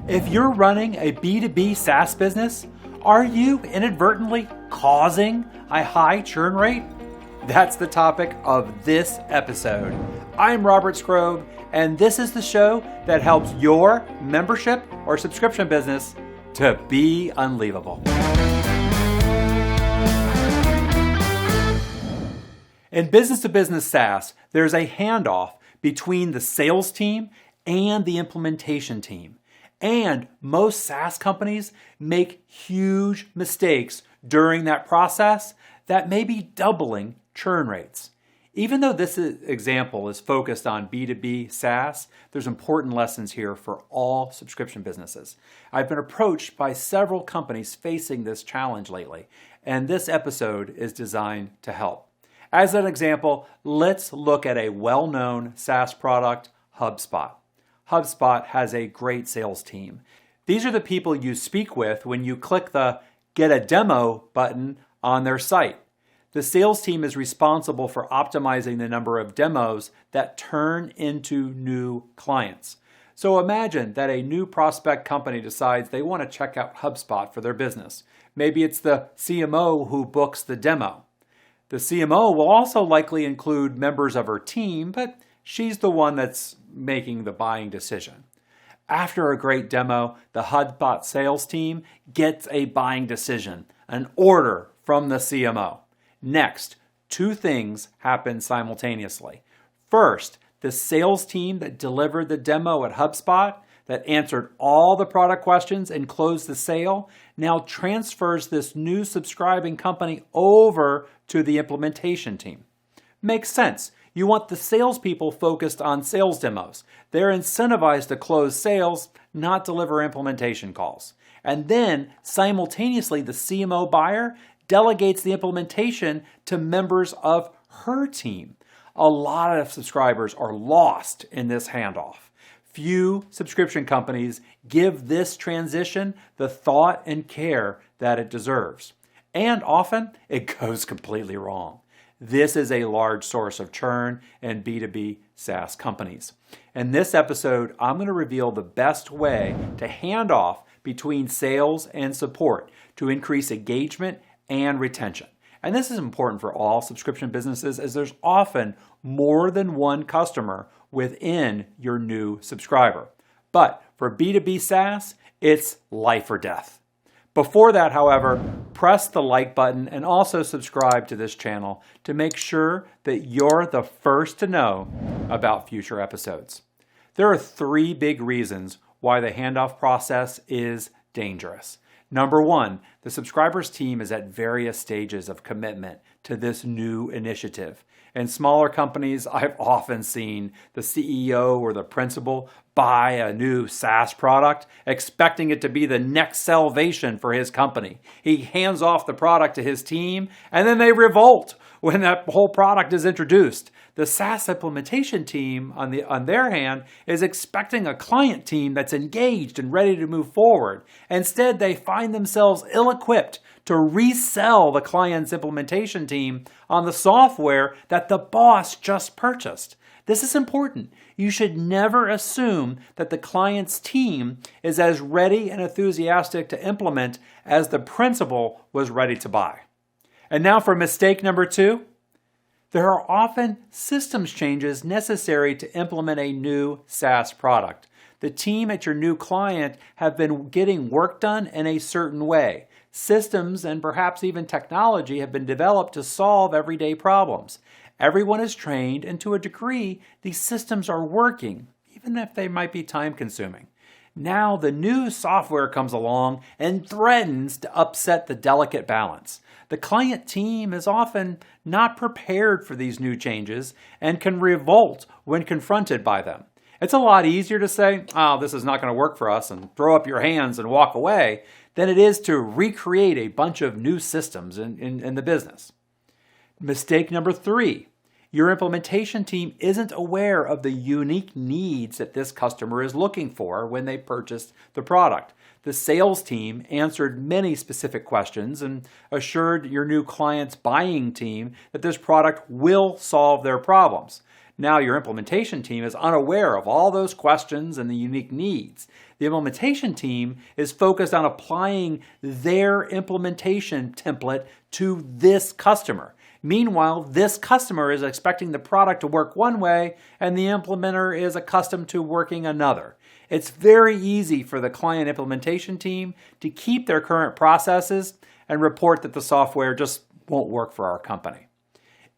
If you're running a B2B SaaS business, are you inadvertently causing a high churn rate? That's the topic of this episode. I'm Robert Skrob, and this is the show that helps your membership or subscription business to be unleavable. In business-to-business SaaS, there's a handoff between the sales team and the implementation team. And most SaaS companies make huge mistakes during that process that may be doubling churn rates. Even though this example is focused on B2B SaaS, there's important lessons here for all subscription businesses. I've been approached by several companies facing this challenge lately, and this episode is designed to help. As an example, let's look at a well-known SaaS product, HubSpot. HubSpot has a great sales team. These are the people you speak with when you click the Get a Demo button on their site. The sales team is responsible for optimizing the number of demos that turn into new clients. So imagine that a new prospect company decides they want to check out HubSpot for their business. Maybe it's the CMO who books the demo. The CMO will also likely include members of her team, but she's the one that's making the buying decision. After a great demo, the HubSpot sales team gets a buying decision, an order from the CMO. Next, two things happen simultaneously. First, the sales team that delivered the demo at HubSpot, that answered all the product questions and closed the sale, now transfers this new subscribing company over to the implementation team. Makes sense. You want the salespeople focused on sales demos. They're incentivized to close sales, not deliver implementation calls. And then, simultaneously, the CMO buyer delegates the implementation to members of her team. A lot of subscribers are lost in this handoff. Few subscription companies give this transition the thought and care that it deserves. And often, it goes completely wrong. This is a large source of churn in B2B SaaS companies. In this episode, I'm going to reveal the best way to hand off between sales and support to increase engagement and retention. And this is important for all subscription businesses, as there's often more than one customer within your new subscriber. But for B2B SaaS, it's life or death. Before that, however, press the like button and also subscribe to this channel to make sure that you're the first to know about future episodes. There are three big reasons why the handoff process is dangerous. Number one, the subscribers team is at various stages of commitment to this new initiative. In smaller companies, I've often seen the CEO or the principal buy a new SaaS product, expecting it to be the next salvation for his company. He hands off the product to his team, and then they revolt when that whole product is introduced. The SaaS implementation team, on their hand, is expecting a client team that's engaged and ready to move forward. Instead, they find themselves ill-equipped to resell the client's implementation team on the software that the boss just purchased. This is important. You should never assume that the client's team is as ready and enthusiastic to implement as the principal was ready to buy. And now for mistake number two. There are often systems changes necessary to implement a new SaaS product. The team at your new client have been getting work done in a certain way. Systems and perhaps even technology have been developed to solve everyday problems. Everyone is trained, and to a degree, these systems are working, even if they might be time-consuming. Now the new software comes along and threatens to upset the delicate balance. The client team is often not prepared for these new changes and can revolt when confronted by them. It's a lot easier to say, oh, this is not going to work for us, and throw up your hands and walk away, than it is to recreate a bunch of new systems in the business. Mistake number three. Your implementation team isn't aware of the unique needs that this customer is looking for when they purchased the product. The sales team answered many specific questions and assured your new client's buying team that this product will solve their problems. Now your implementation team is unaware of all those questions and the unique needs. The implementation team is focused on applying their implementation template to this customer. Meanwhile, this customer is expecting the product to work one way and the implementer is accustomed to working another. It's very easy for the client implementation team to keep their current processes and report that the software just won't work for our company.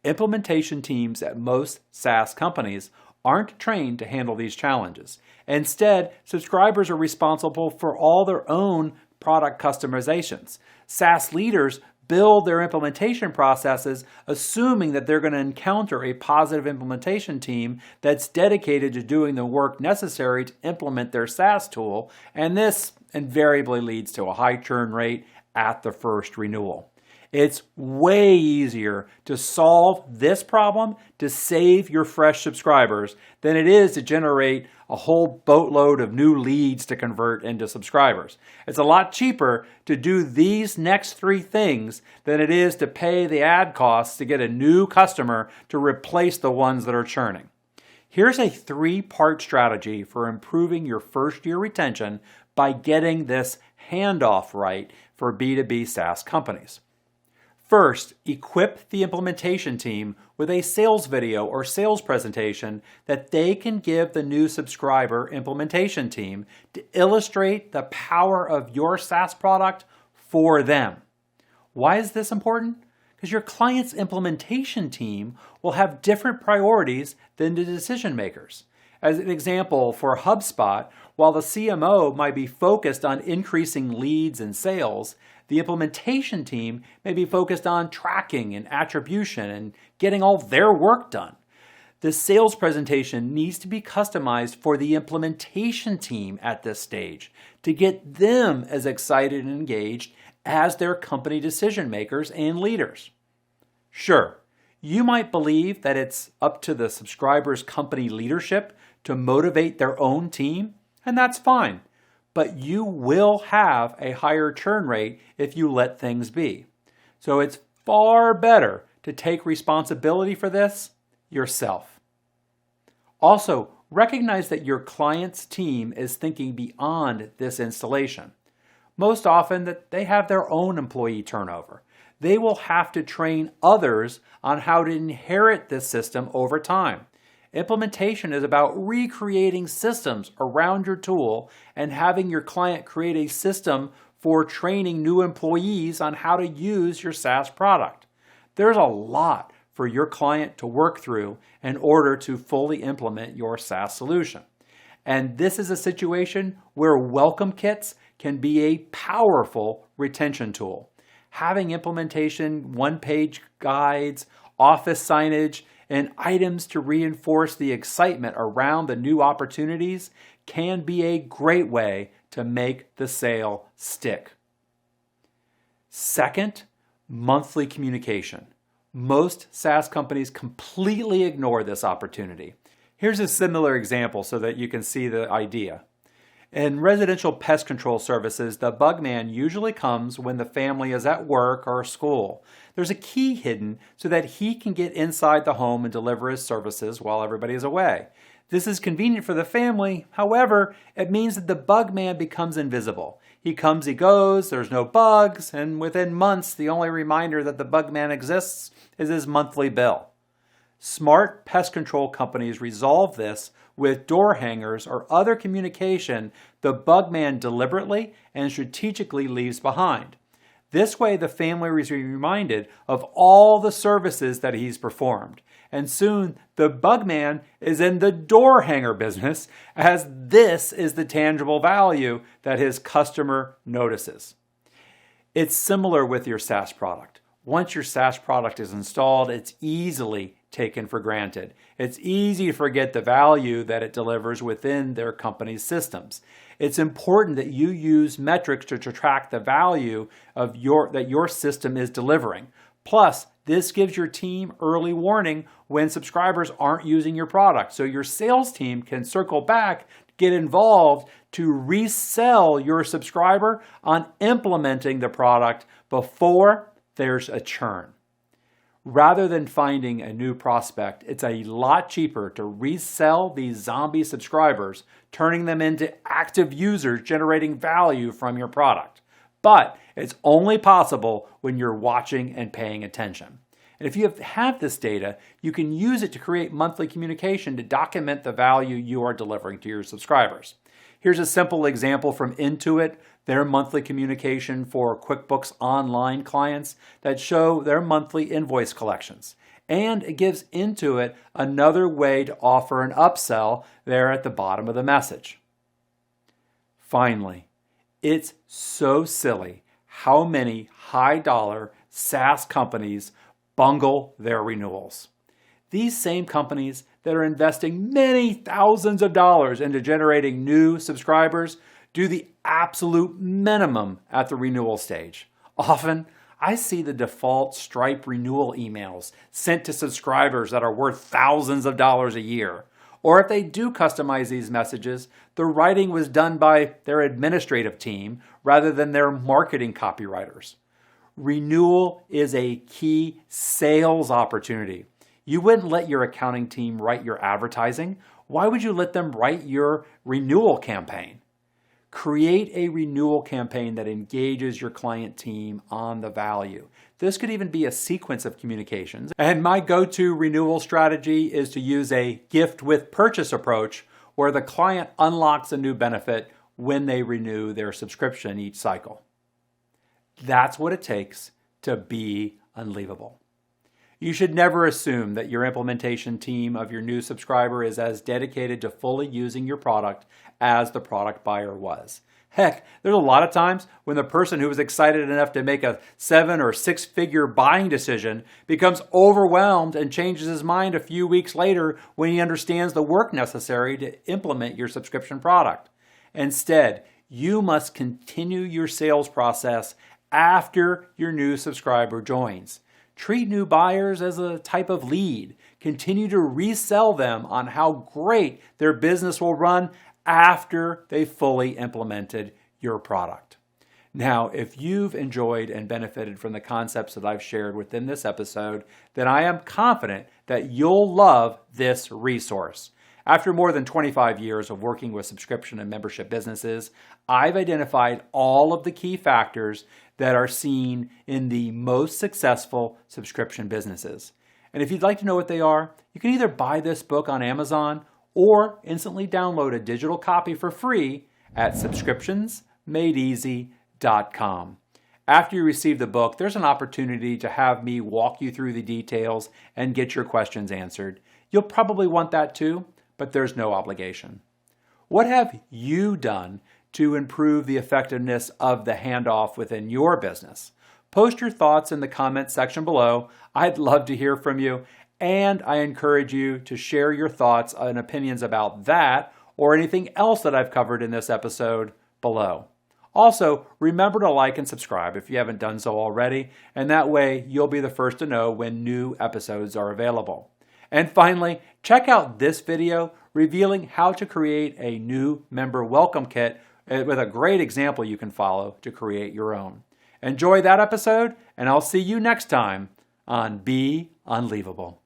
Implementation teams at most SaaS companies aren't trained to handle these challenges. Instead, subscribers are responsible for all their own product customizations. SaaS leaders build their implementation processes assuming that they're going to encounter a positive implementation team that's dedicated to doing the work necessary to implement their SaaS tool, and this invariably leads to a high churn rate at the first renewal. It's way easier to solve this problem to save your fresh subscribers than it is to generate a whole boatload of new leads to convert into subscribers. It's a lot cheaper to do these next three things than it is to pay the ad costs to get a new customer to replace the ones that are churning. Here's a 3-part strategy for improving your first-year retention by getting this handoff right for B2B SaaS companies. First, equip the implementation team with a sales video or sales presentation that they can give the new subscriber implementation team to illustrate the power of your SaaS product for them. Why is this important? Because your client's implementation team will have different priorities than the decision makers. As an example, for HubSpot, while the CMO might be focused on increasing leads and sales, the implementation team may be focused on tracking and attribution and getting all their work done. The sales presentation needs to be customized for the implementation team at this stage to get them as excited and engaged as their company decision makers and leaders. Sure, you might believe that it's up to the subscriber's company leadership to motivate their own team, and that's fine. But you will have a higher churn rate if you let things be. So it's far better to take responsibility for this yourself. Also, recognize that your client's team is thinking beyond this installation. Most often that they have their own employee turnover. They will have to train others on how to inherit this system over time. Implementation is about recreating systems around your tool and having your client create a system for training new employees on how to use your SaaS product. There's a lot for your client to work through in order to fully implement your SaaS solution. And this is a situation where welcome kits can be a powerful retention tool. Having implementation one-page guides, office signage, and items to reinforce the excitement around the new opportunities can be a great way to make the sale stick. Second, monthly communication. Most SaaS companies completely ignore this opportunity. Here's a similar example so that you can see the idea. In residential pest control services, the bug man usually comes when the family is at work or school. There's a key hidden so that he can get inside the home and deliver his services while everybody is away. This is convenient for the family. However, it means that the bug man becomes invisible. He comes, he goes, there's no bugs, and within months, the only reminder that the bug man exists is his monthly bill. Smart pest control companies resolve this with door hangers or other communication the bug man deliberately and strategically leaves behind. This way, the family is reminded of all the services that he's performed. And soon, the bug man is in the door hanger business, as this is the tangible value that his customer notices. It's similar with your SaaS product. Once your SaaS product is installed, it's easily taken for granted. It's easy to forget the value that it delivers within their company's systems. It's important that you use metrics to track the value of that your system is delivering. Plus, this gives your team early warning when subscribers aren't using your product, so your sales team can circle back, get involved to resell your subscriber on implementing the product before there's a churn. Rather than finding a new prospect, it's a lot cheaper to resell these zombie subscribers, turning them into active users generating value from your product. But it's only possible when you're watching and paying attention. And if you have this data, you can use it to create monthly communication to document the value you are delivering to your subscribers. Here's a simple example from Intuit, their monthly communication for QuickBooks Online clients that show their monthly invoice collections. And it gives Intuit another way to offer an upsell there at the bottom of the message. Finally, it's so silly how many high-dollar SaaS companies bungle their renewals. These same companies that are investing many thousands of dollars into generating new subscribers do the absolute minimum at the renewal stage. Often, I see the default Stripe renewal emails sent to subscribers that are worth thousands of dollars a year. Or if they do customize these messages, the writing was done by their administrative team rather than their marketing copywriters. Renewal is a key sales opportunity. You wouldn't let your accounting team write your advertising. Why would you let them write your renewal campaign? Create a renewal campaign that engages your client team on the value. This could even be a sequence of communications. And my go-to renewal strategy is to use a gift with purchase approach where the client unlocks a new benefit when they renew their subscription each cycle. That's what it takes to be unleavable. You should never assume that your implementation team of your new subscriber is as dedicated to fully using your product as the product buyer was. Heck, there's a lot of times when the person who was excited enough to make a 7 or 6 figure buying decision becomes overwhelmed and changes his mind a few weeks later when he understands the work necessary to implement your subscription product. Instead, you must continue your sales process after your new subscriber joins. Treat new buyers as a type of lead. Continue to resell them on how great their business will run after they fully implemented your product. Now, if you've enjoyed and benefited from the concepts that I've shared within this episode, then I am confident that you'll love this resource. After more than 25 years of working with subscription and membership businesses, I've identified all of the key factors that are seen in the most successful subscription businesses. And if you'd like to know what they are, you can either buy this book on Amazon or instantly download a digital copy for free at subscriptionsmadeeasy.com. After you receive the book, there's an opportunity to have me walk you through the details and get your questions answered. You'll probably want that too, but there's no obligation. What have you done to improve the effectiveness of the handoff within your business? Post your thoughts in the comments section below. I'd love to hear from you, and I encourage you to share your thoughts and opinions about that or anything else that I've covered in this episode below. Also, remember to like and subscribe if you haven't done so already, and that way you'll be the first to know when new episodes are available. And finally, check out this video revealing how to create a new member welcome kit with a great example you can follow to create your own. Enjoy that episode, and I'll see you next time on Be Unleavable.